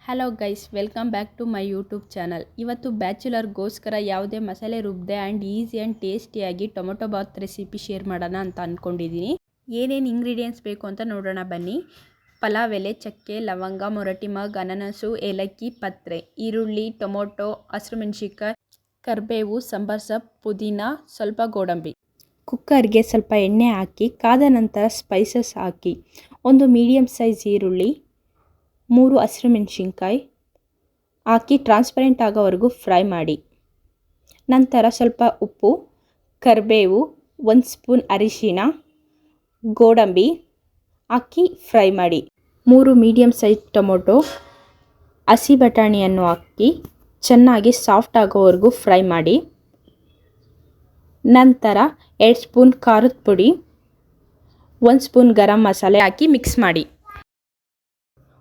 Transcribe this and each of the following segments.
Hello guys, welcome back to my YouTube channel. ಇವತ್ತು ಬ್ಯಾಚುಲರ್ಗೋಸ್ಕರ ಯಾವುದೇ ಮಸಾಲೆ ರುಬ್ಬದೆ ಆ್ಯಂಡ್ ಈಸಿ ಆ್ಯಂಡ್ ಟೇಸ್ಟಿಯಾಗಿ ಟೊಮೊಟೊ ಬಾತ್ ರೆಸಿಪಿ ಶೇರ್ ಮಾಡೋಣ ಅಂತ ಅಂದ್ಕೊಂಡಿದ್ದೀನಿ. ಏನೇನು ಇಂಗ್ರೀಡಿಯೆಂಟ್ಸ್ ಬೇಕು ಅಂತ ನೋಡೋಣ ಬನ್ನಿ. ಪಲಾವ್ ಎಲೆ, ಚಕ್ಕೆ, ಲವಂಗ, ಮೊರಟಿ ಮಗ್, ಅನನಸು, ಏಲಕ್ಕಿ, ಪತ್ರೆ, ಈರುಳ್ಳಿ, ಟೊಮೊಟೊ, ಹಸಿರು ಮೆಣಸಿನ್ಕಾಯಿ, ಕರಿಬೇವು, ಸಾಂಬಾರ್ ಸೊಪ್ಪು, ಪುದೀನ, ಸ್ವಲ್ಪ ಗೋಡಂಬಿ. ಕುಕ್ಕರ್ಗೆ ಸ್ವಲ್ಪ ಎಣ್ಣೆ ಹಾಕಿ ಕಾದ ನಂತರ ಸ್ಪೈಸಸ್ ಹಾಕಿ ಒಂದು ಮೀಡಿಯಮ್ ಸೈಜ್ ಈರುಳ್ಳಿ, 3 ಹಸಿರು ಮೆಣಸಿನ್ಕಾಯಿ ಹಾಕಿ ಟ್ರಾನ್ಸ್ಪರೆಂಟ್ ಆಗೋವರೆಗೂ ಫ್ರೈ ಮಾಡಿ. ನಂತರ ಸ್ವಲ್ಪ ಉಪ್ಪು, ಕರಿಬೇವು, 1 ಸ್ಪೂನ್ ಅರಿಶಿನ, ಗೋಡಂಬಿ ಹಾಕಿ ಫ್ರೈ ಮಾಡಿ. 3 ಮೀಡಿಯಮ್ ಸೈಜ್ ಟೊಮೊಟೊ, ಹಸಿ ಬಟಾಣಿಯನ್ನು ಹಾಕಿ ಚೆನ್ನಾಗಿ ಸಾಫ್ಟ್ ಆಗೋವರೆಗೂ ಫ್ರೈ ಮಾಡಿ. ನಂತರ 2 ಸ್ಪೂನ್ ಖಾರದ ಪುಡಿ, 1 ಸ್ಪೂನ್ ಗರಂ ಮಸಾಲೆ ಹಾಕಿ ಮಿಕ್ಸ್ ಮಾಡಿ.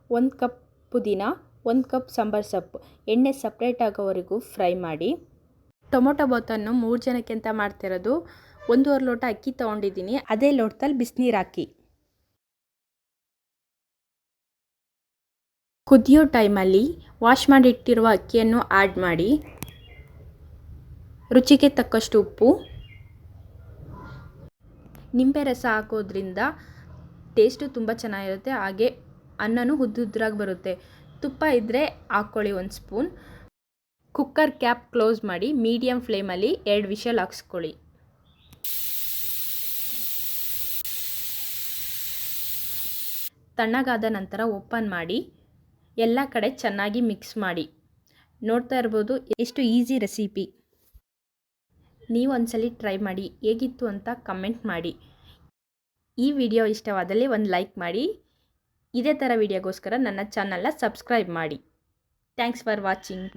1 ಕಪ್ ಪುದೀನ, 1 ಕಪ್ ಸಾಂಬಾರ್ ಸೊಪ್ಪು, ಎಣ್ಣೆ ಸಪ್ರೇಟ್ ಆಗೋವರೆಗೂ ಫ್ರೈ ಮಾಡಿ. ಟೊಮೊಟೊ ಬಾತನ್ನು 3 ಜನಕ್ಕೆ ಅಂತ ಮಾಡ್ತಿರೋದು. 1.5 ಲೋಟ ಅಕ್ಕಿ ತೊಗೊಂಡಿದ್ದೀನಿ. ಅದೇ ಲೋಟದಲ್ಲಿ ಬಿಸಿನೀರು ಹಾಕಿ. ಕುದಿಯೋ ಟೈಮಲ್ಲಿ ವಾಶ್ ಮಾಡಿಟ್ಟಿರುವ ಅಕ್ಕಿಯನ್ನು ಆ್ಯಡ್ ಮಾಡಿ. ರುಚಿಗೆ ತಕ್ಕಷ್ಟು ಉಪ್ಪು. ನಿಂಬೆ ರಸ ಹಾಕೋದ್ರಿಂದ ಟೇಸ್ಟು ತುಂಬ ಚೆನ್ನಾಗಿರುತ್ತೆ. ಹಾಗೆ ಅನ್ನನೂ ಉದ್ದುದ್ರಾಗಿ ಬರುತ್ತೆ. ತುಪ್ಪ ಇದ್ದರೆ ಹಾಕ್ಕೊಳ್ಳಿ 1 ಸ್ಪೂನ್. ಕುಕ್ಕರ್ ಕ್ಯಾಪ್ ಕ್ಲೋಸ್ ಮಾಡಿ ಮೀಡಿಯಮ್ ಫ್ಲೇಮಲ್ಲಿ 2 ವಿಷಲ್ ಹಾಕ್ಸ್ಕೊಳ್ಳಿ. ತಣ್ಣಗಾದ ನಂತರ ಓಪನ್ ಮಾಡಿ ಎಲ್ಲ ಕಡೆ ಚೆನ್ನಾಗಿ ಮಿಕ್ಸ್ ಮಾಡಿ. ನೋಡ್ತಾ ಇರ್ಬೋದು ಎಷ್ಟು ಈಸಿ ರೆಸಿಪಿ. ನೀವು ಒಂದ್ಸಲಿ ಟ್ರೈ ಮಾಡಿ, ಹೇಗಿತ್ತು ಅಂತ ಕಮೆಂಟ್ ಮಾಡಿ. ಈ ವಿಡಿಯೋ ಇಷ್ಟವಾದಲ್ಲಿ ಒಂದು ಲೈಕ್ ಮಾಡಿ. ಇದೇ ಥರ ವಿಡಿಯೋಗೋಸ್ಕರ ನನ್ನ ಚಾನಲ್ನ ಸಬ್ಸ್ಕ್ರೈಬ್ ಮಾಡಿ. Thanks for watching.